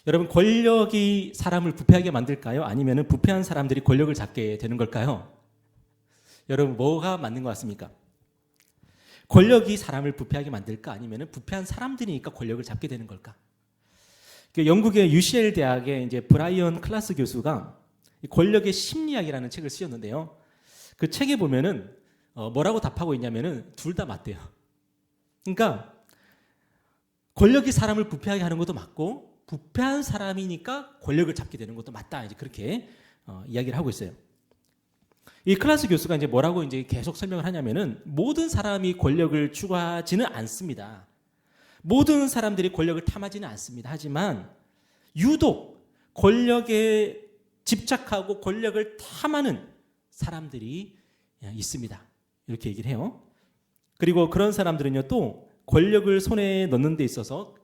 여러분, 권력이 사람을 부패하게 만들까요? 아니면 부패한 사람들이 권력을 잡게 되는 걸까요? 여러분, 뭐가 맞는 것 같습니까? 권력이 사람을 부패하게 만들까? 아니면 부패한 사람들이니까 권력을 잡게 되는 걸까? 영국의 UCL 대학의 이제 브라이언 클라스 교수가 권력의 심리학이라는 책을 쓰셨는데요. 그 책에 보면은 뭐라고 답하고 있냐면은 둘 다 맞대요. 그러니까 권력이 사람을 부패하게 하는 것도 맞고 부패한 사람이니까 권력을 잡게 되는 것도 맞다. 이제 그렇게 이야기를 하고 있어요. 이 클라스 교수가 이제 뭐라고 이제 계속 설명을 하냐면은 모든 사람이 권력을 추구하지는 않습니다. 모든 사람들이 권력을 탐하지는 않습니다. 하지만 유독 권력에 집착하고 권력을 탐하는 사람들이 있습니다. 이렇게 얘기를 해요. 그리고 그런 사람들은요, 또 권력을 손에 넣는 데 있어서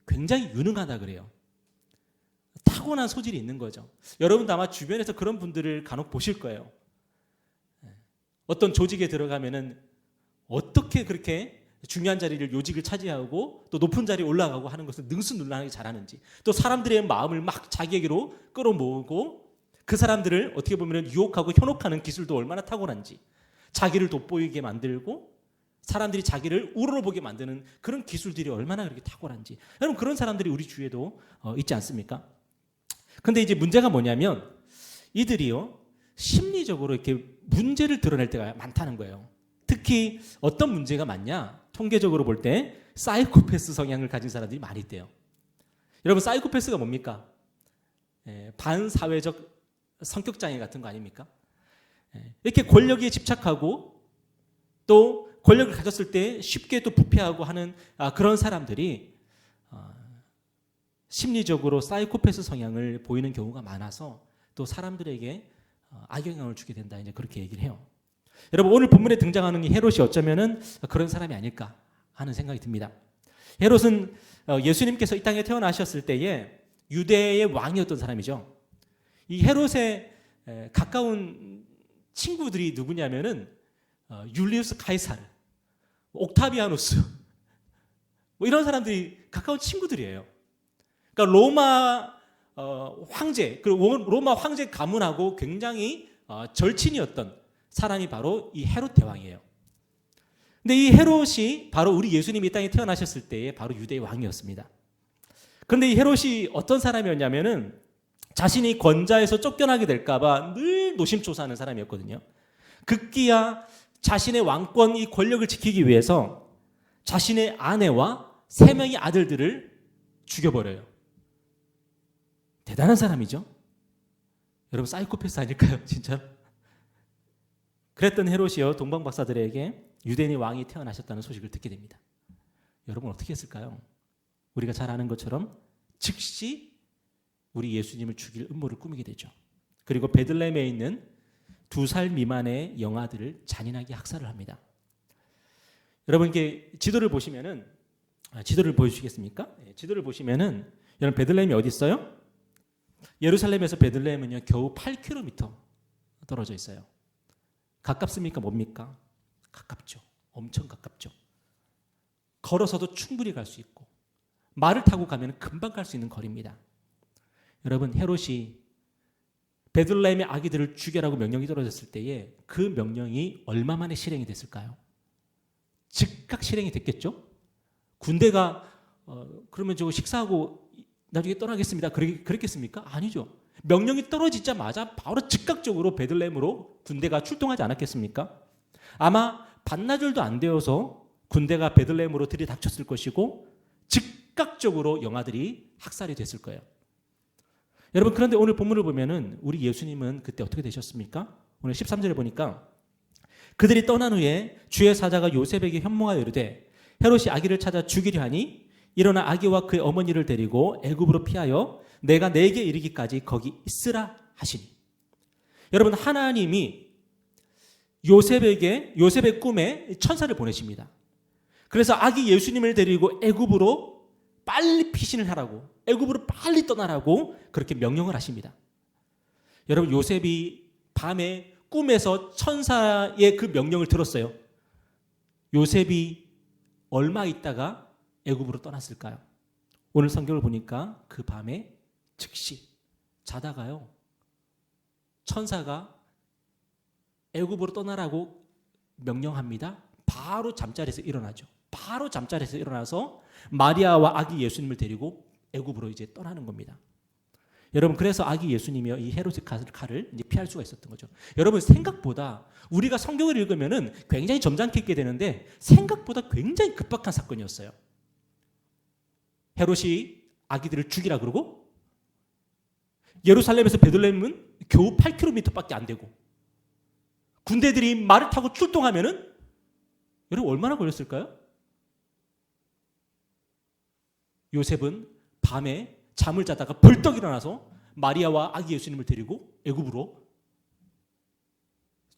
굉장히 유능하다 그래요. 타고난 소질이 있는 거죠. 여러분도 아마 주변에서 그런 분들을 간혹 보실 거예요. 어떤 조직에 들어가면은 어떻게 그렇게 중요한 자리를 요직을 차지하고 또 높은 자리에 올라가고 하는 것을 능수능란하게 잘하는지, 또 사람들의 마음을 막 자기에게로 끌어모으고 그 사람들을 어떻게 보면 유혹하고 현혹하는 기술도 얼마나 탁월한지, 자기를 돋보이게 만들고 사람들이 자기를 우러러보게 만드는 그런 기술들이 얼마나 그렇게 탁월한지, 여러분 그런 사람들이 우리 주위에도 있지 않습니까? 근데 이제 문제가 뭐냐면 이들이요, 심리적으로 이렇게 문제를 드러낼 때가 많다는 거예요. 특히 어떤 문제가 많냐? 통계적으로 볼 때 사이코패스 성향을 가진 사람들이 많이 있대요. 여러분, 사이코패스가 뭡니까? 반사회적 성격장애 같은 거 아닙니까? 이렇게 권력에 집착하고 또 권력을 가졌을 때 쉽게 또 부패하고 하는 그런 사람들이 심리적으로 사이코패스 성향을 보이는 경우가 많아서 또 사람들에게 악영향을 주게 된다. 이제 그렇게 얘기를 해요. 여러분, 오늘 본문에 등장하는 이 헤롯이 어쩌면은 그런 사람이 아닐까 하는 생각이 듭니다. 헤롯은 예수님께서 이 땅에 태어나셨을 때에 유대의 왕이었던 사람이죠. 이 헤롯의 가까운 친구들이 누구냐면은 율리우스 카이사르, 옥타비아누스, 뭐 이런 사람들이 가까운 친구들이에요. 그러니까 로마 황제, 그리고 로마 황제 가문하고 굉장히 절친이었던 사람이 바로 이 헤롯 대왕이에요. 근데 이 헤롯이 바로 우리 예수님이 이 땅에 태어나셨을 때에 바로 유대의 왕이었습니다. 그런데 이 헤롯이 어떤 사람이었냐면은 자신이 권자에서 쫓겨나게 될까봐 늘 노심초사하는 사람이었거든요. 급기야 자신의 왕권, 이 권력을 지키기 위해서 자신의 아내와 3명의 아들들을 죽여버려요. 대단한 사람이죠. 여러분, 사이코패스 아닐까요? 진짜. 그랬던 헤롯이요, 동방박사들에게 유대인의 왕이 태어나셨다는 소식을 듣게 됩니다. 여러분, 어떻게 했을까요? 우리가 잘 아는 것처럼 즉시 우리 예수님을 죽일 음모를 꾸미게 되죠. 그리고 베들레헴에 있는 2살 미만의 영아들을 잔인하게 학살을 합니다. 여러분, 이게 지도를 보시면은, 지도를 보여주시겠습니까? 지도를 보시면은, 여러분, 베들레헴이 어디 있어요? 예루살렘에서 베들레헴은요, 겨우 8km 떨어져 있어요. 가깝습니까? 뭡니까? 가깝죠. 엄청 가깝죠. 걸어서도 충분히 갈 수 있고 말을 타고 가면 금방 갈 수 있는 거리입니다. 여러분, 헤롯이 베들레헴의 아기들을 죽여라고 명령이 떨어졌을 때에 그 명령이 얼마 만에 실행이 됐을까요? 즉각 실행이 됐겠죠? 군대가 그러면 저 식사하고 나중에 떠나겠습니다. 그랬겠습니까? 아니죠. 명령이 떨어지자마자 바로 즉각적으로 베들레헴으로 군대가 출동하지 않았겠습니까? 아마 반나절도 안 되어서 군대가 베들레헴으로 들이닥쳤을 것이고 즉각적으로 영아들이 학살이 됐을 거예요. 여러분, 그런데 오늘 본문을 보면은 우리 예수님은 그때 어떻게 되셨습니까? 오늘 13절에 보니까 그들이 떠난 후에 주의 사자가 요셉에게 현몽하여 이르되 헤롯이 아기를 찾아 죽이려 하니 일어나 아기와 그의 어머니를 데리고 애굽으로 피하여 내가 내게 이르기까지 거기 있으라 하시니. 여러분, 하나님이 요셉의 꿈에 천사를 보내십니다. 그래서 아기 예수님을 데리고 애굽으로 빨리 피신을 하라고, 애굽으로 빨리 떠나라고 그렇게 명령을 하십니다. 여러분, 요셉이 밤에 꿈에서 천사의 그 명령을 들었어요. 요셉이 얼마 있다가 애굽으로 떠났을까요? 오늘 성경을 보니까 그 밤에 즉시 자다가요. 천사가 애굽으로 떠나라고 명령합니다. 바로 잠자리에서 일어나죠. 바로 잠자리에서 일어나서 마리아와 아기 예수님을 데리고 애굽으로 이제 떠나는 겁니다. 여러분, 그래서 아기 예수님이요, 이 헤롯의 칼을 이제 피할 수가 있었던 거죠. 여러분, 생각보다 우리가 성경을 읽으면은 굉장히 점잖게 읽게 되는데 생각보다 굉장히 급박한 사건이었어요. 헤롯이 아기들을 죽이라 그러고 예루살렘에서 베들레헴은 겨우 8km밖에 안 되고 군대들이 말을 타고 출동하면은 여러분 얼마나 걸렸을까요? 요셉은 밤에 잠을 자다가 벌떡 일어나서 마리아와 아기 예수님을 데리고 애굽으로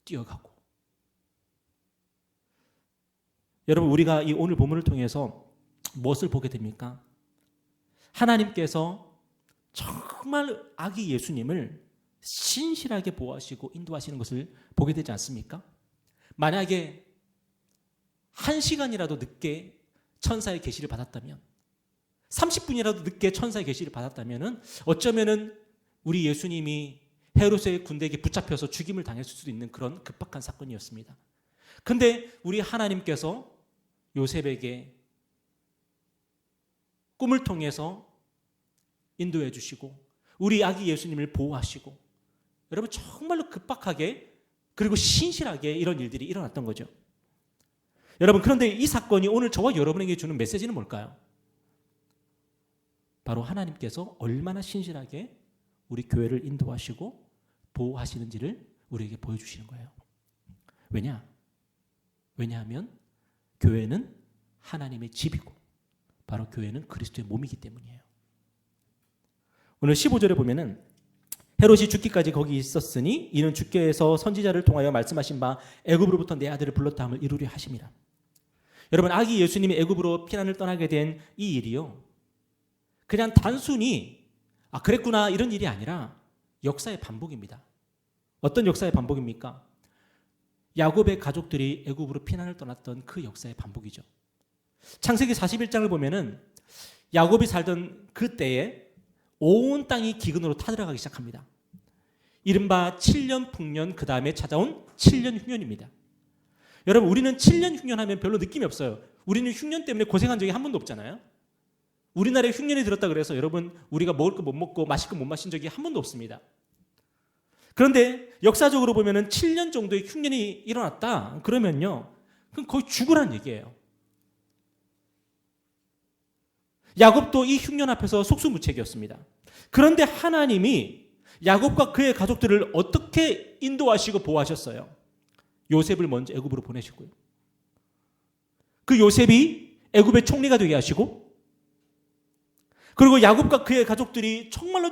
뛰어가고. 여러분, 우리가 이 오늘 본문을 통해서 무엇을 보게 됩니까? 하나님께서 정말 아기 예수님을 신실하게 보호하시고 인도하시는 것을 보게 되지 않습니까? 만약에 1시간이라도 늦게 천사의 계시를 받았다면, 30분이라도 늦게 천사의 계시를 받았다면 어쩌면은 우리 예수님이 헤롯의 군대에게 붙잡혀서 죽임을 당했을 수도 있는 그런 급박한 사건이었습니다. 그런데 우리 하나님께서 요셉에게 꿈을 통해서 인도해 주시고 우리 아기 예수님을 보호하시고, 여러분 정말로 급박하게 그리고 신실하게 이런 일들이 일어났던 거죠. 여러분, 그런데 이 사건이 오늘 저와 여러분에게 주는 메시지는 뭘까요? 바로 하나님께서 얼마나 신실하게 우리 교회를 인도하시고 보호하시는지를 우리에게 보여주시는 거예요. 왜냐하면 교회는 하나님의 집이고 바로 교회는 그리스도의 몸이기 때문이에요. 오늘 15절에 보면은 헤롯이 죽기까지 거기 있었으니 이는 주께서 선지자를 통하여 말씀하신 바 애굽으로부터 내 아들을 불렀다 함을 이루려 하심이라. 여러분, 아기 예수님이 애굽으로 피난을 떠나게 된 이 일이요, 그냥 단순히 그랬구나 이런 일이 아니라 역사의 반복입니다. 어떤 역사의 반복입니까? 야곱의 가족들이 애굽으로 피난을 떠났던 그 역사의 반복이죠. 창세기 41장을 보면은 야곱이 살던 그 때에 온 땅이 기근으로 타들어가기 시작합니다. 이른바 7년 풍년, 그 다음에 찾아온 7년 흉년입니다. 여러분, 우리는 7년 흉년하면 별로 느낌이 없어요. 우리는 흉년 때문에 고생한 적이 한 번도 없잖아요. 우리나라에 흉년이 들었다 그래서 여러분 우리가 먹을 거 못 먹고 마실 거 못 마신 적이 한 번도 없습니다. 그런데 역사적으로 보면은 7년 정도의 흉년이 일어났다 그러면요, 그건 거의 죽으란 얘기예요. 야곱도 이 흉년 앞에서 속수무책이었습니다. 그런데 하나님이 야곱과 그의 가족들을 어떻게 인도하시고 보호하셨어요? 요셉을 먼저 애굽으로 보내시고요. 그 요셉이 애굽의 총리가 되게 하시고, 그리고 야곱과 그의 가족들이 정말로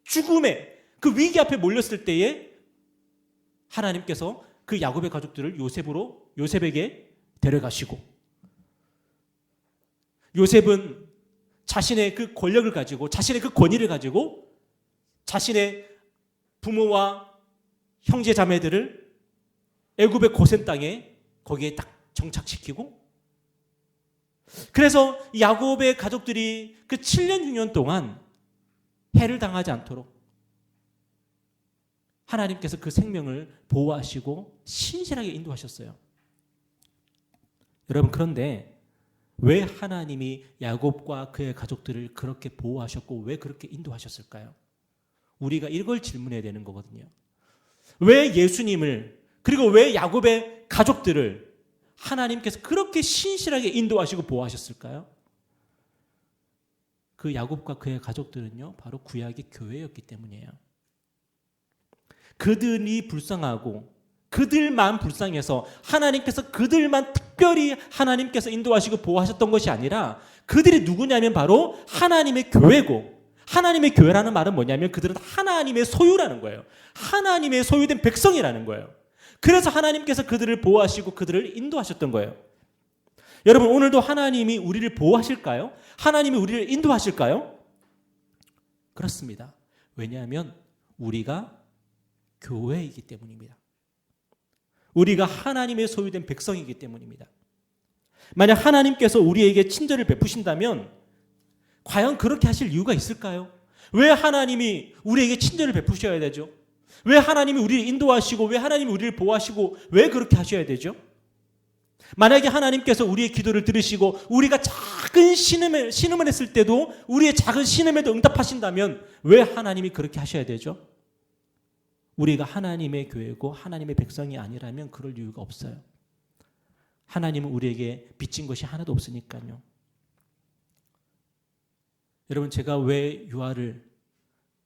죽음의 그 위기 앞에 몰렸을 때에 하나님께서 그 야곱의 가족들을 요셉에게 데려가시고, 요셉은 자신의 그 권력을 가지고 자신의 그 권위를 가지고 자신의 부모와 형제 자매들을 애굽의 고센 땅에 거기에 딱 정착시키고, 그래서 야곱의 가족들이 그 7년 흉년 동안 해를 당하지 않도록 하나님께서 그 생명을 보호하시고 신실하게 인도하셨어요. 여러분, 그런데 왜 하나님이 야곱과 그의 가족들을 그렇게 보호하셨고 왜 그렇게 인도하셨을까요? 우리가 이걸 질문해야 되는 거거든요. 왜 예수님을, 그리고 왜 야곱의 가족들을 하나님께서 그렇게 신실하게 인도하시고 보호하셨을까요? 그 야곱과 그의 가족들은요, 바로 구약의 교회였기 때문이에요. 그들이 불쌍하고 그들만 불쌍해서 하나님께서 그들만 특별히 하나님께서 인도하시고 보호하셨던 것이 아니라 그들이 누구냐면 바로 하나님의 교회고, 하나님의 교회라는 말은 뭐냐면 그들은 하나님의 소유라는 거예요. 하나님의 소유된 백성이라는 거예요. 그래서 하나님께서 그들을 보호하시고 그들을 인도하셨던 거예요. 여러분, 오늘도 하나님이 우리를 보호하실까요? 하나님이 우리를 인도하실까요? 그렇습니다. 왜냐하면 우리가 교회이기 때문입니다. 우리가 하나님의 소유된 백성이기 때문입니다. 만약 하나님께서 우리에게 친절을 베푸신다면 과연 그렇게 하실 이유가 있을까요? 왜 하나님이 우리에게 친절을 베푸셔야 되죠? 왜 하나님이 우리를 인도하시고 왜 하나님이 우리를 보호하시고 왜 그렇게 하셔야 되죠? 만약에 하나님께서 우리의 기도를 들으시고 우리가 작은 신음을 했을 때도 우리의 작은 신음에도 응답하신다면 왜 하나님이 그렇게 하셔야 되죠? 우리가 하나님의 교회고 하나님의 백성이 아니라면 그럴 이유가 없어요. 하나님은 우리에게 빚진 것이 하나도 없으니까요. 여러분, 제가 왜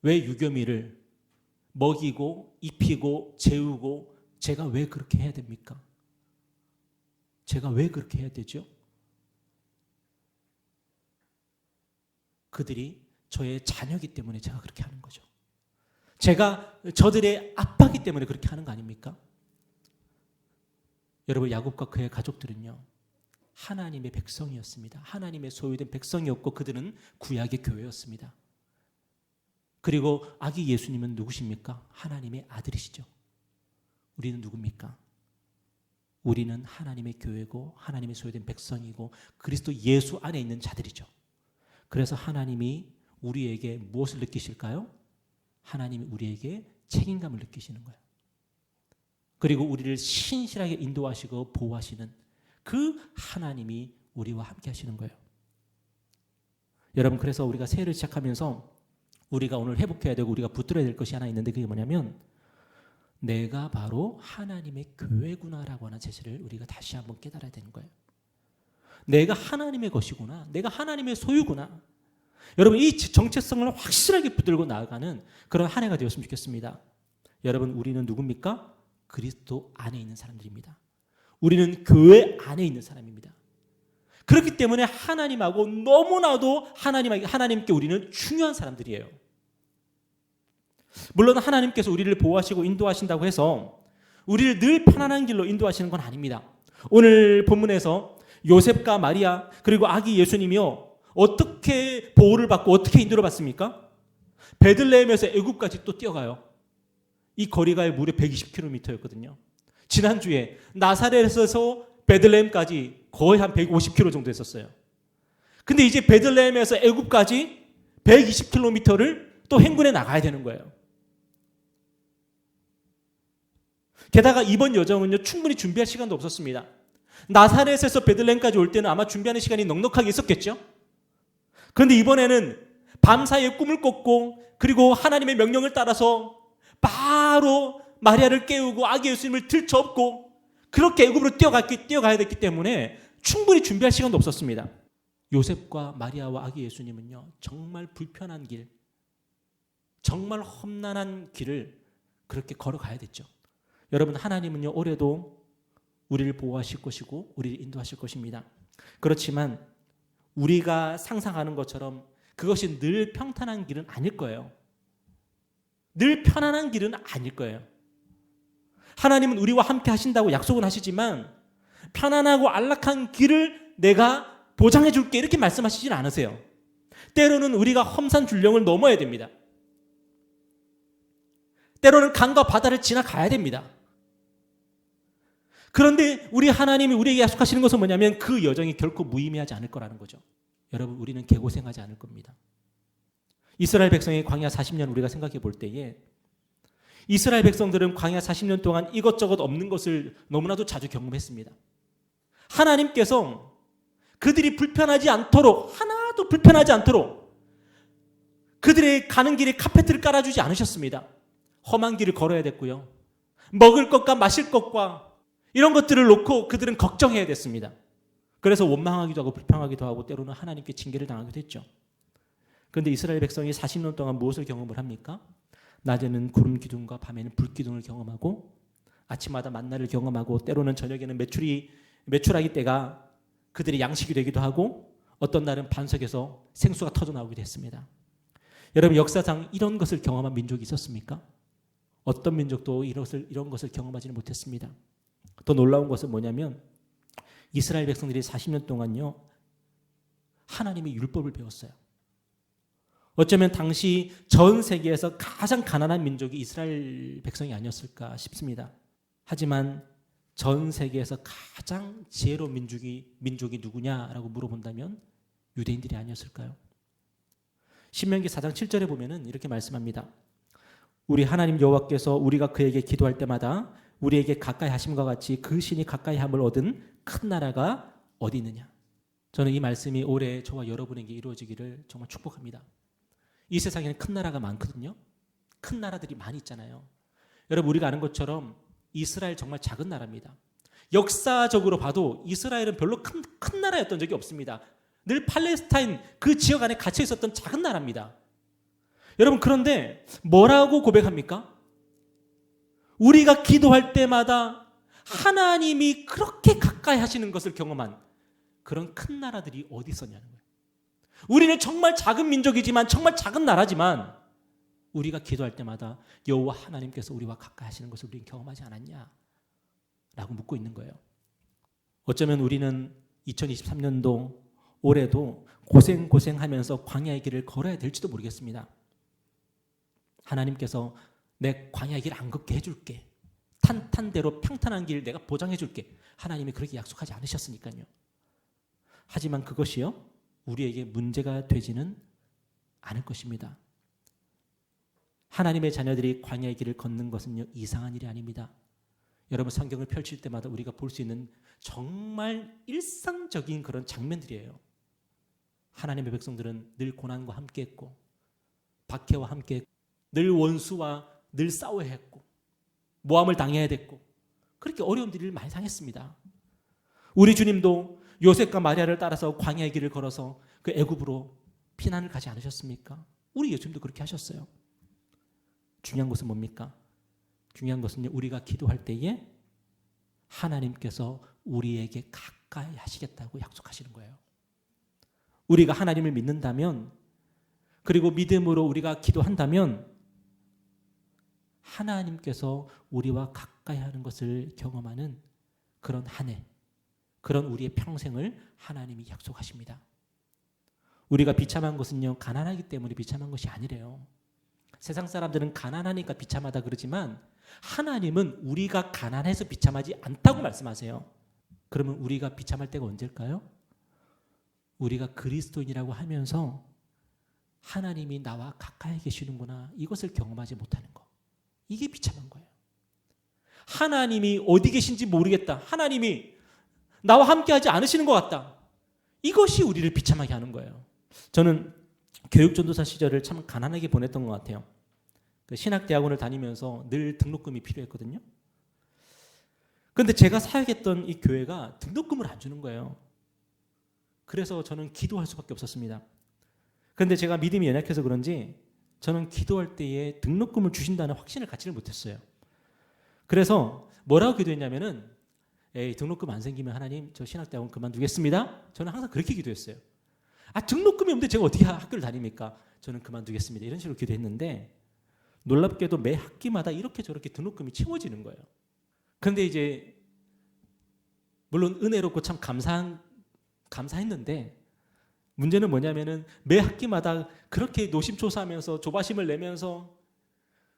유교미를 먹이고 입히고 재우고 제가 왜 그렇게 해야 됩니까? 제가 왜 그렇게 해야 되죠? 그들이 저의 자녀이기 때문에 제가 그렇게 하는 거죠. 제가 저들의 아빠이기 때문에 그렇게 하는 거 아닙니까? 여러분, 야곱과 그의 가족들은요, 하나님의 백성이었습니다. 하나님의 소유된 백성이었고 그들은 구약의 교회였습니다. 그리고 아기 예수님은 누구십니까? 하나님의 아들이시죠. 우리는 누굽니까? 우리는 하나님의 교회고 하나님의 소유된 백성이고 그리스도 예수 안에 있는 자들이죠. 그래서 하나님이 우리에게 무엇을 느끼실까요? 하나님이 우리에게 책임감을 느끼시는 거예요. 그리고 우리를 신실하게 인도하시고 보호하시는 그 하나님이 우리와 함께 하시는 거예요. 여러분, 그래서 우리가 새해를 시작하면서 우리가 오늘 회복해야 되고 우리가 붙들어야 될 것이 하나 있는데 그게 뭐냐면 내가 바로 하나님의 교회구나라고 하는 사실을 우리가 다시 한번 깨달아야 되는 거예요. 내가 하나님의 것이구나. 내가 하나님의 소유구나. 여러분, 이 정체성을 확실하게 붙들고 나아가는 그런 한 해가 되었으면 좋겠습니다. 여러분, 우리는 누굽니까? 그리스도 안에 있는 사람들입니다. 우리는 교회 안에 있는 사람입니다. 그렇기 때문에 하나님하고 너무나도 하나님께 우리는 중요한 사람들이에요. 물론 하나님께서 우리를 보호하시고 인도하신다고 해서 우리를 늘 편안한 길로 인도하시는 건 아닙니다. 오늘 본문에서 요셉과 마리아 그리고 아기 예수님이요, 어떻게 보호를 받고 어떻게 인도를 받습니까? 베들레헴에서 애굽까지 또 뛰어가요. 이 거리가 무려 120km였거든요. 지난주에 나사렛에서 베들레헴까지 거의 한 150km 정도 했었어요. 근데 이제 베들레헴에서 애굽까지 120km를 또 행군해 나가야 되는 거예요. 게다가 이번 여정은요, 충분히 준비할 시간도 없었습니다. 나사렛에서 베들레헴까지 올 때는 아마 준비하는 시간이 넉넉하게 있었겠죠. 그런데 이번에는 밤사이에 꿈을 꿨고 그리고 하나님의 명령을 따라서 바로 마리아를 깨우고 아기 예수님을 들쳐업고 그렇게 애굽으로 뛰어가야 됐기 때문에 충분히 준비할 시간도 없었습니다. 요셉과 마리아와 아기 예수님은요, 정말 불편한 길, 정말 험난한 길을 그렇게 걸어가야 됐죠. 여러분, 하나님은요, 올해도 우리를 보호하실 것이고 우리를 인도하실 것입니다. 그렇지만 우리가 상상하는 것처럼 그것이 늘 평탄한 길은 아닐 거예요. 늘 편안한 길은 아닐 거예요. 하나님은 우리와 함께 하신다고 약속은 하시지만 편안하고 안락한 길을 내가 보장해 줄게 이렇게 말씀하시진 않으세요. 때로는 우리가 험산 줄령을 넘어야 됩니다. 때로는 강과 바다를 지나가야 됩니다. 그런데 우리 하나님이 우리에게 약속하시는 것은 뭐냐면 그 여정이 결코 무의미하지 않을 거라는 거죠. 여러분, 우리는 개고생하지 않을 겁니다. 이스라엘 백성의 광야 40년 우리가 생각해 볼 때에 이스라엘 백성들은 광야 40년 동안 이것저것 없는 것을 너무나도 자주 경험했습니다. 하나님께서 그들이 불편하지 않도록, 하나도 불편하지 않도록 그들의 가는 길에 카페트를 깔아주지 않으셨습니다. 험한 길을 걸어야 됐고요. 먹을 것과 마실 것과 이런 것들을 놓고 그들은 걱정해야 됐습니다. 그래서 원망하기도 하고 불평하기도 하고 때로는 하나님께 징계를 당하기도 했죠. 그런데 이스라엘 백성이 40년 동안 무엇을 경험을 합니까? 낮에는 구름 기둥과 밤에는 불 기둥을 경험하고 아침마다 만나를 경험하고 때로는 저녁에는 메추라기 때가 그들의 양식이 되기도 하고 어떤 날은 반석에서 생수가 터져 나오기도 했습니다. 여러분, 역사상 이런 것을 경험한 민족이 있었습니까? 어떤 민족도 이런 것을 경험하지는 못했습니다. 더 놀라운 것은 뭐냐면 이스라엘 백성들이 40년 동안요, 하나님의 율법을 배웠어요. 어쩌면 당시 전 세계에서 가장 가난한 민족이 이스라엘 백성이 아니었을까 싶습니다. 하지만 전 세계에서 가장 지혜로운 민족이 누구냐라고 물어본다면 유대인들이 아니었을까요? 신명기 4장 7절에 보면은 이렇게 말씀합니다. 우리 하나님 여호와께서 우리가 그에게 기도할 때마다 우리에게 가까이 하심과 같이 그 신이 가까이 함을 얻은 큰 나라가 어디 있느냐. 저는 이 말씀이 올해 저와 여러분에게 이루어지기를 정말 축복합니다. 이 세상에는 큰 나라가 많거든요. 큰 나라들이 많이 있잖아요. 여러분, 우리가 아는 것처럼 이스라엘 정말 작은 나라입니다. 역사적으로 봐도 이스라엘은 별로 큰 나라였던 적이 없습니다. 늘 팔레스타인 그 지역 안에 갇혀 있었던 작은 나라입니다. 여러분, 그런데 뭐라고 고백합니까? 우리가 기도할 때마다 하나님이 그렇게 가까이 하시는 것을 경험한 그런 큰 나라들이 어디 있었냐는 거예요. 우리는 정말 작은 민족이지만, 정말 작은 나라지만 우리가 기도할 때마다 여호와 하나님께서 우리와 가까이 하시는 것을 우리는 경험하지 않았냐? 라고 묻고 있는 거예요. 어쩌면 우리는 2023년도 올해도 고생하면서 광야의 길을 걸어야 될지도 모르겠습니다. 하나님께서 내 광야의 길 안 걷게 해줄게. 탄탄대로 평탄한 길 내가 보장해줄게. 하나님이 그렇게 약속하지 않으셨으니까요. 하지만 그것이요, 우리에게 문제가 되지는 않을 것입니다. 하나님의 자녀들이 광야의 길을 걷는 것은요, 이상한 일이 아닙니다. 여러분, 성경을 펼칠 때마다 우리가 볼 수 있는 정말 일상적인 그런 장면들이에요. 하나님의 백성들은 늘 고난과 함께했고, 박해와 함께했고, 늘 원수와 늘 싸워야 했고, 모함을 당해야 됐고, 그렇게 어려운 일을 많이 당했습니다. 우리 주님도 요셉과 마리아를 따라서 광야의 길을 걸어서 그 애굽으로 피난을 가지 않으셨습니까? 우리 예수님도 그렇게 하셨어요. 중요한 것은 뭡니까? 중요한 것은 우리가 기도할 때에 하나님께서 우리에게 가까이 하시겠다고 약속하시는 거예요. 우리가 하나님을 믿는다면, 그리고 믿음으로 우리가 기도한다면 하나님께서 우리와 가까이 하는 것을 경험하는 그런 한 해, 그런 우리의 평생을 하나님이 약속하십니다. 우리가 비참한 것은요, 가난하기 때문에 비참한 것이 아니래요. 세상 사람들은 가난하니까 비참하다 그러지만 하나님은 우리가 가난해서 비참하지 않다고 말씀하세요. 그러면 우리가 비참할 때가 언제일까요? 우리가 그리스도인이라고 하면서 하나님이 나와 가까이 계시는구나, 이것을 경험하지 못하는 거, 이게 비참한 거예요. 하나님이 어디 계신지 모르겠다, 하나님이 나와 함께하지 않으시는 것 같다, 이것이 우리를 비참하게 하는 거예요. 저는 교육전도사 시절을 참 가난하게 보냈던 것 같아요. 신학대학원을 다니면서 늘 등록금이 필요했거든요. 그런데 제가 사역했던 이 교회가 등록금을 안 주는 거예요. 그래서 저는 기도할 수밖에 없었습니다. 그런데 제가 믿음이 연약해서 그런지 저는 기도할 때에 등록금을 주신다는 확신을 갖지를 못했어요. 그래서 뭐라고 기도했냐면은, 등록금 안 생기면 하나님 저 신학대학원 그만두겠습니다. 저는 항상 그렇게 기도했어요. 등록금이 없는데 제가 어떻게 학교를 다닙니까? 저는 그만두겠습니다. 이런 식으로 기도했는데, 놀랍게도 매 학기마다 이렇게 저렇게 등록금이 채워지는 거예요. 그런데 이제 물론 은혜롭고 참 감사했는데, 문제는 뭐냐면은 매 학기마다 그렇게 노심초사하면서 조바심을 내면서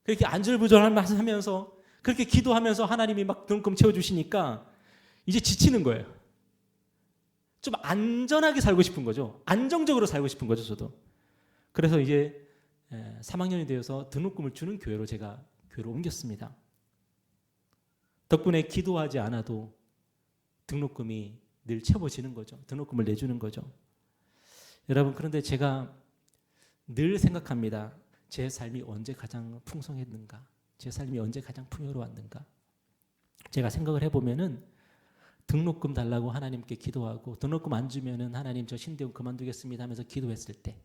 그렇게 안절부절하면서 그렇게 기도하면서 하나님이 막 등록금 채워주시니까 이제 지치는 거예요. 좀 안전하게 살고 싶은 거죠. 안정적으로 살고 싶은 거죠, 저도. 그래서 이제 3학년이 되어서 등록금을 주는 교회로 제가 교회로 옮겼습니다. 덕분에 기도하지 않아도 등록금이 늘 채워지는 거죠. 등록금을 내주는 거죠. 여러분, 그런데 제가 늘 생각합니다. 제 삶이 언제 가장 풍성했는가? 제 삶이 언제 가장 풍요로웠는가? 제가 생각을 해보면은 등록금 달라고 하나님께 기도하고, 등록금 안 주면은 하나님 저 신대원 그만두겠습니다 하면서 기도했을 때,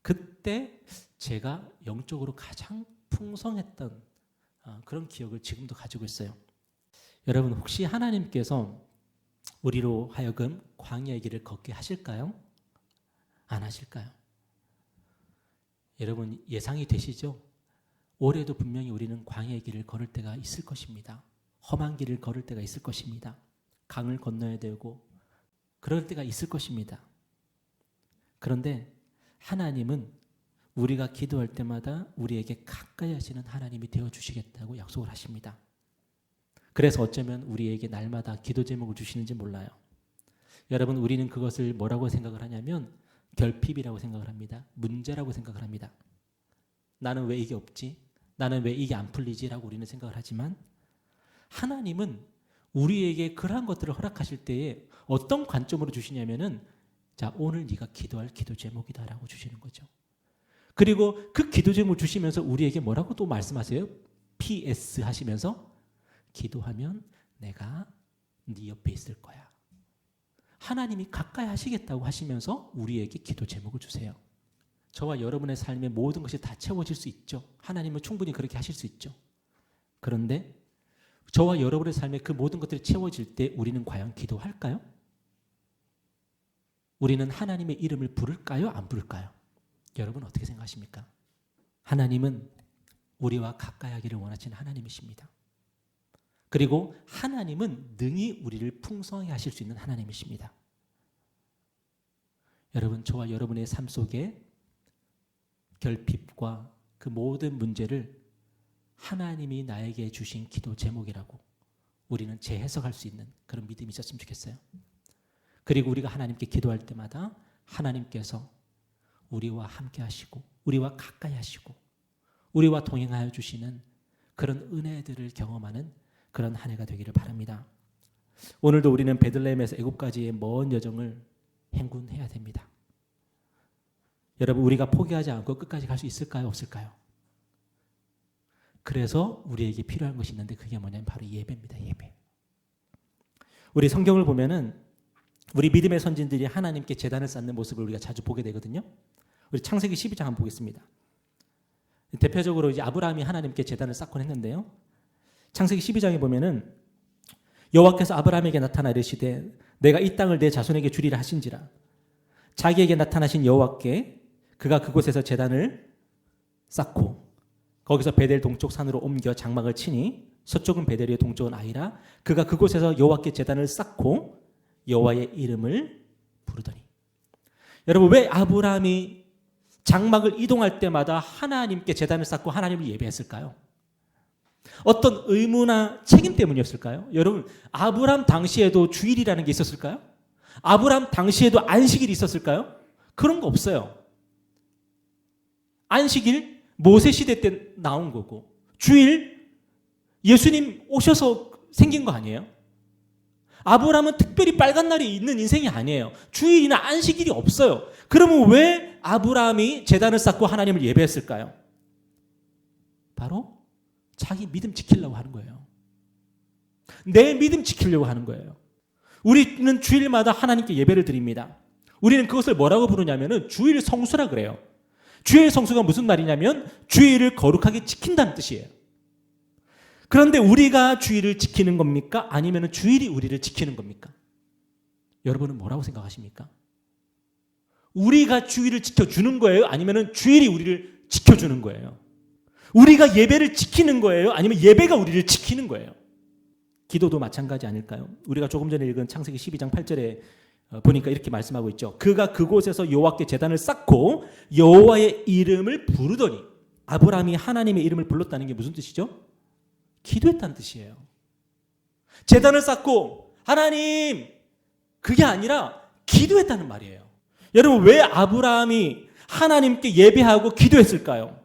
그때 제가 영적으로 가장 풍성했던 그런 기억을 지금도 가지고 있어요. 여러분, 혹시 하나님께서 우리로 하여금 광야의 길을 걷게 하실까요? 안 하실까요? 여러분, 예상이 되시죠? 올해도 분명히 우리는 광야의 길을 걸을 때가 있을 것입니다. 험한 길을 걸을 때가 있을 것입니다. 강을 건너야 되고 그럴 때가 있을 것입니다. 그런데 하나님은 우리가 기도할 때마다 우리에게 가까이 하시는 하나님이 되어주시겠다고 약속을 하십니다. 그래서 어쩌면 우리에게 날마다 기도 제목을 주시는지 몰라요. 여러분, 우리는 그것을 뭐라고 생각을 하냐면 결핍이라고 생각을 합니다. 문제라고 생각을 합니다. 나는 왜 이게 없지? 나는 왜 이게 안 풀리지?라고 우리는 생각을 하지만 하나님은 우리에게 그러한 것들을 허락하실 때에 어떤 관점으로 주시냐면은 자, 오늘 네가 기도할 기도 제목이다라고 주시는 거죠. 그리고 그 기도 제목을 주시면서 우리에게 뭐라고 또 말씀하세요? PS 하시면서 기도하면 내가 네 옆에 있을 거야. 하나님이 가까이 하시겠다고 하시면서 우리에게 기도 제목을 주세요. 저와 여러분의 삶에 모든 것이 다 채워질 수 있죠. 하나님은 충분히 그렇게 하실 수 있죠. 그런데 저와 여러분의 삶에 그 모든 것들이 채워질 때 우리는 과연 기도할까요? 우리는 하나님의 이름을 부를까요? 안 부를까요? 여러분 어떻게 생각하십니까? 하나님은 우리와 가까이 하기를 원하시는 하나님이십니다. 그리고 하나님은 능히 우리를 풍성하게 하실 수 있는 하나님이십니다. 여러분, 저와 여러분의 삶 속에 결핍과 그 모든 문제를 하나님이 나에게 주신 기도 제목이라고 우리는 재해석할 수 있는 그런 믿음이 있었으면 좋겠어요. 그리고 우리가 하나님께 기도할 때마다 하나님께서 우리와 함께 하시고 우리와 가까이 하시고 우리와 동행하여 주시는 그런 은혜들을 경험하는 그런 한 해가 되기를 바랍니다. 오늘도 우리는 베들레헴에서 애굽까지의 먼 여정을 행군해야 됩니다. 여러분, 우리가 포기하지 않고 끝까지 갈 수 있을까요? 없을까요? 그래서 우리에게 필요한 것이 있는데 그게 뭐냐면 바로 예배입니다. 예배. 우리 성경을 보면은 우리 믿음의 선진들이 하나님께 제단을 쌓는 모습을 우리가 자주 보게 되거든요. 우리 창세기 12장 한번 보겠습니다. 대표적으로 이제 아브라함이 하나님께 제단을 쌓곤 했는데요. 창세기 12장에 보면은 여호와께서 아브라함에게 나타나 이르시되 내가 이 땅을 내 자손에게 주리라 하신지라. 자기에게 나타나신 여호와께 그가 그곳에서 제단을 쌓고 거기서 베델 동쪽 산으로 옮겨 장막을 치니 서쪽은 베델이요 동쪽은 아이라. 그가 그곳에서 여호와께 제단을 쌓고 여호와의 이름을 부르더니. 여러분, 왜 아브라함이 장막을 이동할 때마다 하나님께 제단을 쌓고 하나님을 예배했을까요? 어떤 의무나 책임 때문이었을까요? 여러분, 아브라함 당시에도 주일이라는 게 있었을까요? 아브라함 당시에도 안식일이 있었을까요? 그런 거 없어요. 안식일 모세 시대 때 나온 거고 주일 예수님 오셔서 생긴 거 아니에요? 아브라함은 특별히 빨간 날이 있는 인생이 아니에요. 주일이나 안식일이 없어요. 그러면 왜 아브라함이 제단을 쌓고 하나님을 예배했을까요? 바로 자기 믿음 지키려고 하는 거예요. 내 믿음 지키려고 하는 거예요. 우리는 주일마다 하나님께 예배를 드립니다. 우리는 그것을 뭐라고 부르냐면은 주일 성수라 그래요. 주일 성수가 무슨 말이냐면 주일을 거룩하게 지킨다는 뜻이에요. 그런데 우리가 주일을 지키는 겁니까? 아니면 주일이 우리를 지키는 겁니까? 여러분은 뭐라고 생각하십니까? 우리가 주일을 지켜주는 거예요? 아니면 주일이 우리를 지켜주는 거예요? 우리가 예배를 지키는 거예요? 아니면 예배가 우리를 지키는 거예요? 기도도 마찬가지 아닐까요? 우리가 조금 전에 읽은 창세기 12장 8절에 보니까 이렇게 말씀하고 있죠. 그가 그곳에서 여호와께 제단을 쌓고 여호와의 이름을 부르더니. 아브라함이 하나님의 이름을 불렀다는 게 무슨 뜻이죠? 기도했다는 뜻이에요. 제단을 쌓고 하나님, 그게 아니라 기도했다는 말이에요. 여러분, 왜 아브라함이 하나님께 예배하고 기도했을까요?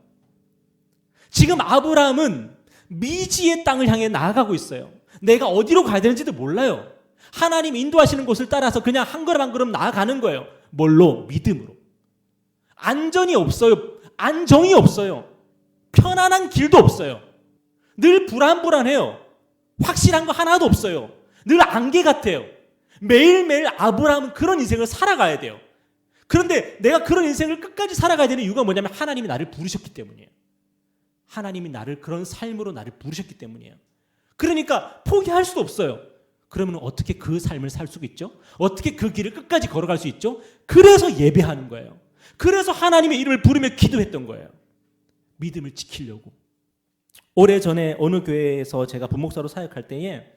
지금 아브라함은 미지의 땅을 향해 나아가고 있어요. 내가 어디로 가야 되는지도 몰라요. 하나님 인도하시는 곳을 따라서 그냥 한 걸음 한 걸음 나아가는 거예요. 뭘로? 믿음으로. 안전이 없어요. 안정이 없어요. 편안한 길도 없어요. 늘 불안해요. 확실한 거 하나도 없어요. 늘 안개 같아요. 매일매일 아브라함은 그런 인생을 살아가야 돼요. 그런데 내가 그런 인생을 끝까지 살아가야 되는 이유가 뭐냐면 하나님이 나를 부르셨기 때문이에요. 하나님이 나를 그런 삶으로 나를 부르셨기 때문이에요. 그러니까 포기할 수도 없어요. 그러면 어떻게 그 삶을 살 수 있죠? 어떻게 그 길을 끝까지 걸어갈 수 있죠? 그래서 예배하는 거예요. 그래서 하나님의 이름을 부르며 기도했던 거예요. 믿음을 지키려고. 오래전에 어느 교회에서 제가 부목사로 사역할 때에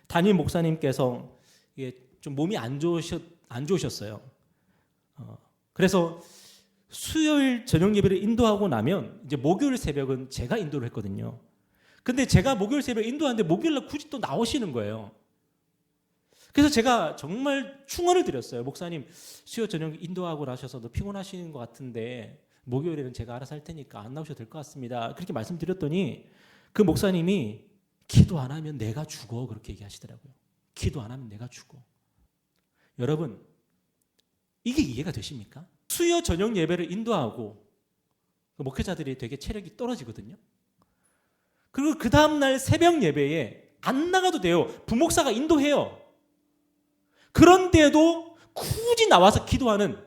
담임 목사님께서 이게 좀 몸이 안 좋으셨어요. 그래서 수요일 저녁 예배를 인도하고 나면 이제 목요일 새벽은 제가 인도를 했거든요. 근데 제가 목요일 새벽 인도하는데 목요일 날 굳이 또 나오시는 거예요. 그래서 제가 정말 충언을 드렸어요. 목사님, 수요 저녁 인도하고 나셔서도 피곤하시는 것 같은데 목요일에는 제가 알아서 할 테니까 안 나오셔도 될 것 같습니다. 그렇게 말씀드렸더니 그 목사님이 기도 안 하면 내가 죽어, 그렇게 얘기하시더라고요. 기도 안 하면 내가 죽어. 여러분, 이게 이해가 되십니까? 수요 저녁 예배를 인도하고 목회자들이 되게 체력이 떨어지거든요. 그리고 그 다음날 새벽 예배에 안 나가도 돼요. 부목사가 인도해요. 그런데도 굳이 나와서 기도하는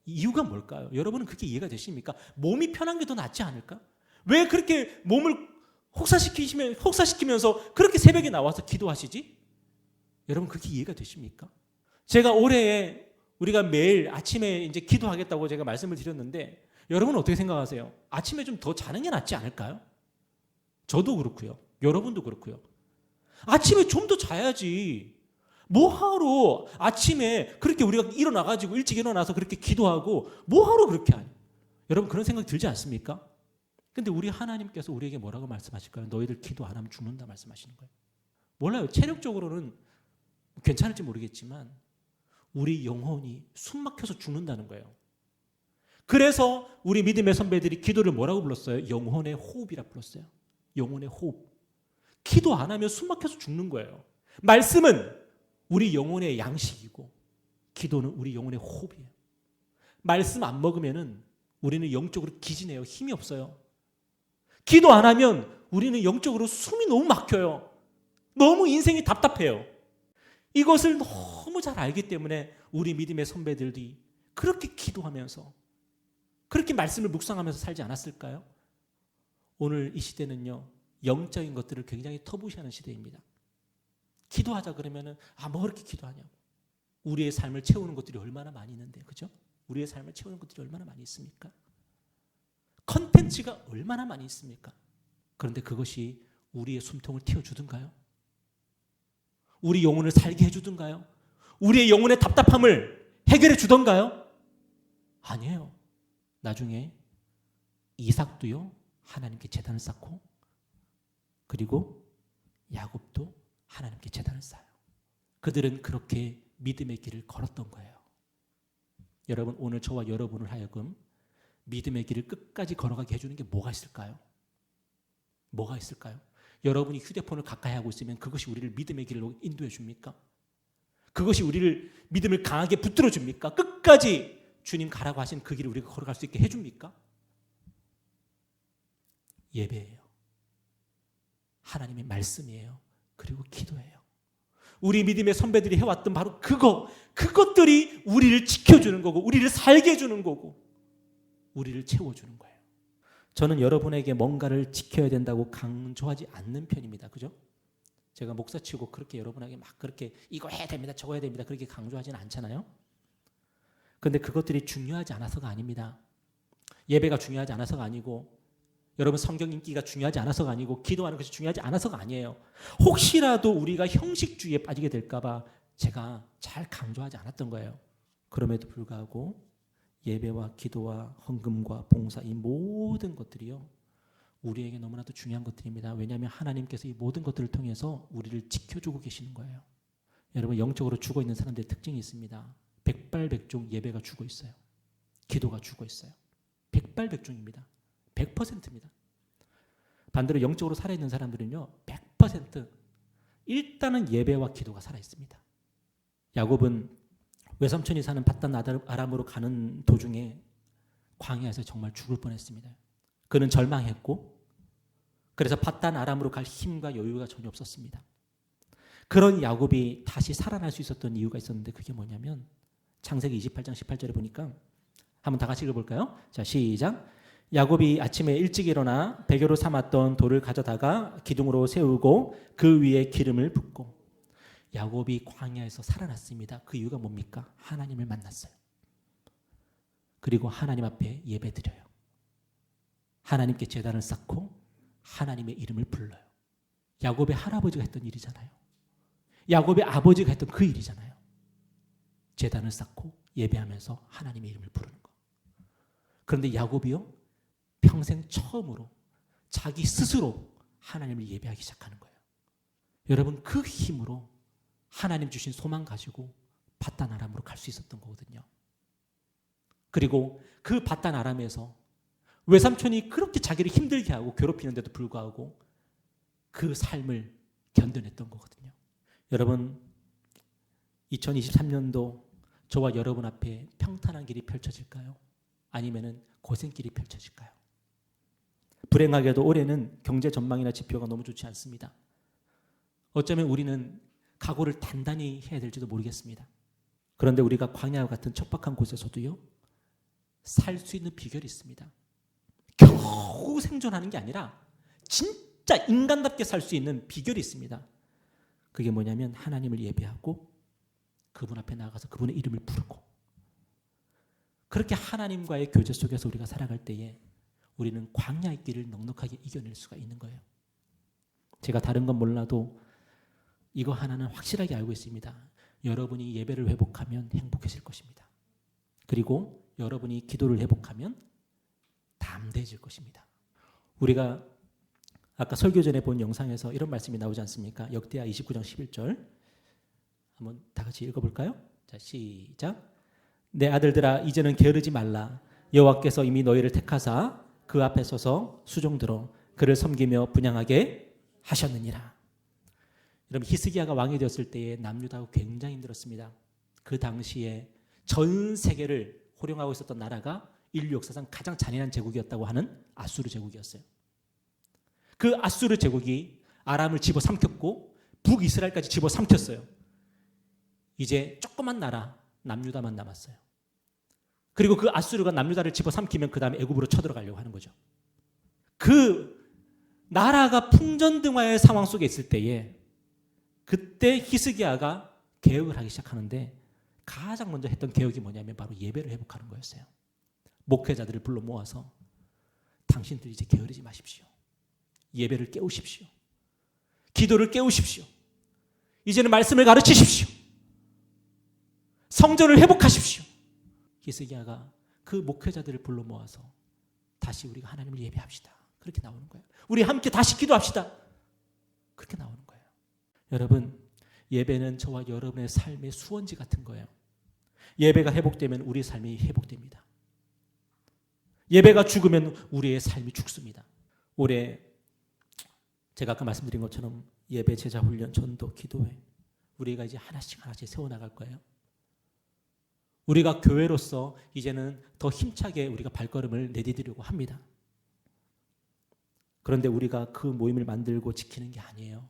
이유가 뭘까요? 여러분은 그게 이해가 되십니까? 몸이 편한 게 더 낫지 않을까? 왜 그렇게 몸을 혹사시키면서 그렇게 새벽에 나와서 기도하시지? 여러분, 그게 이해가 되십니까? 제가 올해에 우리가 매일 아침에 이제 기도하겠다고 제가 말씀을 드렸는데 여러분은 어떻게 생각하세요? 아침에 좀 더 자는 게 낫지 않을까요? 저도 그렇고요. 여러분도 그렇고요. 아침에 좀 더 자야지. 뭐하러 아침에 그렇게 우리가 일어나가지고 일찍 일어나서 그렇게 기도하고 뭐하러 그렇게 하냐? 여러분, 그런 생각 들지 않습니까? 근데 우리 하나님께서 우리에게 뭐라고 말씀하실까요? 너희들 기도 안 하면 죽는다 말씀하시는 거예요. 몰라요. 체력적으로는 괜찮을지 모르겠지만 우리 영혼이 숨 막혀서 죽는다는 거예요. 그래서 우리 믿음의 선배들이 기도를 뭐라고 불렀어요? 영혼의 호흡이라 불렀어요. 영혼의 호흡. 기도 안 하면 숨 막혀서 죽는 거예요. 말씀은 우리 영혼의 양식이고 기도는 우리 영혼의 호흡이에요. 말씀 안 먹으면은 우리는 영적으로 기진해요. 힘이 없어요. 기도 안 하면 우리는 영적으로 숨이 너무 막혀요. 너무 인생이 답답해요. 이것을 너무 잘 알기 때문에 우리 믿음의 선배들이 그렇게 기도하면서 그렇게 말씀을 묵상하면서 살지 않았을까요? 오늘 이 시대는요, 영적인 것들을 굉장히 터부시하는 시대입니다. 기도하자 그러면은 뭐 그렇게 기도하냐고. 우리의 삶을 채우는 것들이 얼마나 많이 있는데, 그죠? 우리의 삶을 채우는 것들이 얼마나 많이 있습니까? 컨텐츠가 얼마나 많이 있습니까? 그런데 그것이 우리의 숨통을 틔워주든가요? 우리 영혼을 살게 해주든가요? 우리의 영혼의 답답함을 해결해 주던가요? 아니에요. 나중에 이삭도요, 하나님께 제단을 쌓고, 그리고 야곱도 하나님께 제단을 쌓아요. 그들은 그렇게 믿음의 길을 걸었던 거예요. 여러분, 오늘 저와 여러분을 하여금 믿음의 길을 끝까지 걸어가게 해주는 게 뭐가 있을까요? 뭐가 있을까요? 여러분이 휴대폰을 가까이 하고 있으면 그것이 우리를 믿음의 길로 인도해 줍니까? 그것이 우리를 믿음을 강하게 붙들어 줍니까? 끝까지 주님 가라고 하신 그 길을 우리가 걸어갈 수 있게 해줍니까? 예배예요. 하나님의 말씀이에요. 그리고 기도예요. 우리 믿음의 선배들이 해왔던 바로 그것들이 우리를 지켜주는 거고 우리를 살게 해주는 거고 우리를 채워주는 거예요. 저는 여러분에게 뭔가를 지켜야 된다고 강조하지 않는 편입니다. 그죠? 제가 목사 치고 그렇게 여러분에게 막 그렇게 이거 해야 됩니다, 저거 해야 됩니다 그렇게 강조하지는 않잖아요. 그런데 그것들이 중요하지 않아서가 아닙니다. 예배가 중요하지 않아서가 아니고 여러분 성경 읽기가 중요하지 않아서가 아니고 기도하는 것이 중요하지 않아서가 아니에요. 혹시라도 우리가 형식주의에 빠지게 될까 봐 제가 잘 강조하지 않았던 거예요. 그럼에도 불구하고 예배와 기도와 헌금과 봉사 이 모든 것들이요, 우리에게 너무나도 중요한 것들입니다. 왜냐하면 하나님께서 이 모든 것들을 통해서 우리를 지켜주고 계시는 거예요. 여러분, 영적으로 죽어 있는 사람들의 특징이 있습니다. 백발백중 예배가 죽어 있어요. 기도가 죽어 있어요. 백발백중입니다. 100%입니다. 반대로 영적으로 살아있는 사람들은요, 100% 일단은 예배와 기도가 살아있습니다. 야곱은 외삼촌이 사는 밧단 아람으로 가는 도중에 광야에서 정말 죽을 뻔했습니다. 그는 절망했고 그래서 밧단 아람으로 갈 힘과 여유가 전혀 없었습니다. 그런 야곱이 다시 살아날 수 있었던 이유가 있었는데 그게 뭐냐면 창세기 28장 18절에 보니까 한번 다 같이 읽어볼까요? 자, 시작. 야곱이 아침에 일찍 일어나 베개로 삼았던 돌을 가져다가 기둥으로 세우고 그 위에 기름을 붓고. 야곱이 광야에서 살아났습니다. 그 이유가 뭡니까? 하나님을 만났어요. 그리고 하나님 앞에 예배드려요. 하나님께 제단을 쌓고 하나님의 이름을 불러요. 야곱의 할아버지가 했던 일이잖아요. 야곱의 아버지가 했던 그 일이잖아요. 제단을 쌓고 예배하면서 하나님의 이름을 부르는 거. 그런데 야곱이요, 평생 처음으로 자기 스스로 하나님을 예배하기 시작하는 거예요. 여러분, 그 힘으로 하나님 주신 소망 가지고 바단 아람으로 갈 수 있었던 거거든요. 그리고 그 바단 아람에서 외삼촌이 그렇게 자기를 힘들게 하고 괴롭히는데도 불구하고 그 삶을 견뎌냈던 거거든요. 여러분, 2023년도 저와 여러분 앞에 평탄한 길이 펼쳐질까요? 아니면은 고생길이 펼쳐질까요? 불행하게도 올해는 경제 전망이나 지표가 너무 좋지 않습니다. 어쩌면 우리는 각오를 단단히 해야 될지도 모르겠습니다. 그런데 우리가 광야와 같은 척박한 곳에서도요, 살 수 있는 비결이 있습니다. 겨우 생존하는 게 아니라 진짜 인간답게 살 수 있는 비결이 있습니다. 그게 뭐냐면 하나님을 예배하고 그분 앞에 나가서 그분의 이름을 부르고, 그렇게 하나님과의 교제 속에서 우리가 살아갈 때에 우리는 광야의 길을 넉넉하게 이겨낼 수가 있는 거예요. 제가 다른 건 몰라도 이거 하나는 확실하게 알고 있습니다. 여러분이 예배를 회복하면 행복해질 것입니다. 그리고 여러분이 기도를 회복하면 담대해질 것입니다. 우리가 아까 설교 전에 본 영상에서 이런 말씀이 나오지 않습니까? 역대하 29장 11절 한번 다 같이 읽어볼까요? 자, 시작. 내 아들들아, 이제는 게으르지 말라. 여호와께서 이미 너희를 택하사 그 앞에 서서 수종들어 그를 섬기며 분향하게 하셨느니라. 여러분, 히스기야가 왕이 되었을 때에 남유다가 굉장히 힘들었습니다. 그 당시에 전 세계를 호령하고 있었던 나라가 인류 역사상 가장 잔인한 제국이었다고 하는 아수르 제국이었어요. 그 아수르 제국이 아람을 집어삼켰고 북이스라엘까지 집어삼켰어요. 이제 조그만 나라 남유다만 남았어요. 그리고 그 아수르가 남유다를 집어삼키면 그 다음에 애굽으로 쳐들어가려고 하는 거죠. 그 나라가 풍전등화의 상황 속에 있을 때에 그때 히스기야가 개혁을 하기 시작하는데 가장 먼저 했던 개혁이 뭐냐면 바로 예배를 회복하는 거였어요. 목회자들을 불러 모아서 당신들 이제 게으르지 마십시오. 예배를 깨우십시오. 기도를 깨우십시오. 이제는 말씀을 가르치십시오. 성전을 회복하십시오. 히스기야가 그 목회자들을 불러 모아서 다시 우리가 하나님을 예배합시다. 그렇게 나오는 거예요. 우리 함께 다시 기도합시다. 그렇게 나오는 거예요. 여러분, 예배는 저와 여러분의 삶의 수원지 같은 거예요. 예배가 회복되면 우리의 삶이 회복됩니다. 예배가 죽으면 우리의 삶이 죽습니다. 올해 제가 아까 말씀드린 것처럼 예배, 제자 훈련, 전도, 기도회 우리가 이제 하나씩 세워나갈 거예요. 우리가 교회로서 이제는 더 힘차게 우리가 발걸음을 내디디려고 합니다. 그런데 우리가 그 모임을 만들고 지키는 게 아니에요.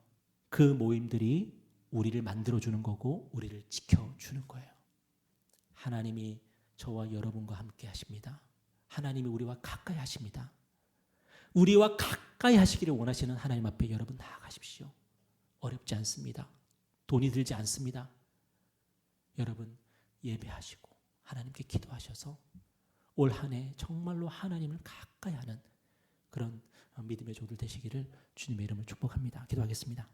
그 모임들이 우리를 만들어주는 거고 우리를 지켜주는 거예요. 하나님이 저와 여러분과 함께 하십니다. 하나님이 우리와 가까이 하십니다. 우리와 가까이 하시기를 원하시는 하나님 앞에 여러분 나아가십시오. 어렵지 않습니다. 돈이 들지 않습니다. 여러분 예배하시고 하나님께 기도하셔서 올 한 해 정말로 하나님을 가까이 하는 그런 믿음의 조들 되시기를 주님의 이름으로 축복합니다. 기도하겠습니다.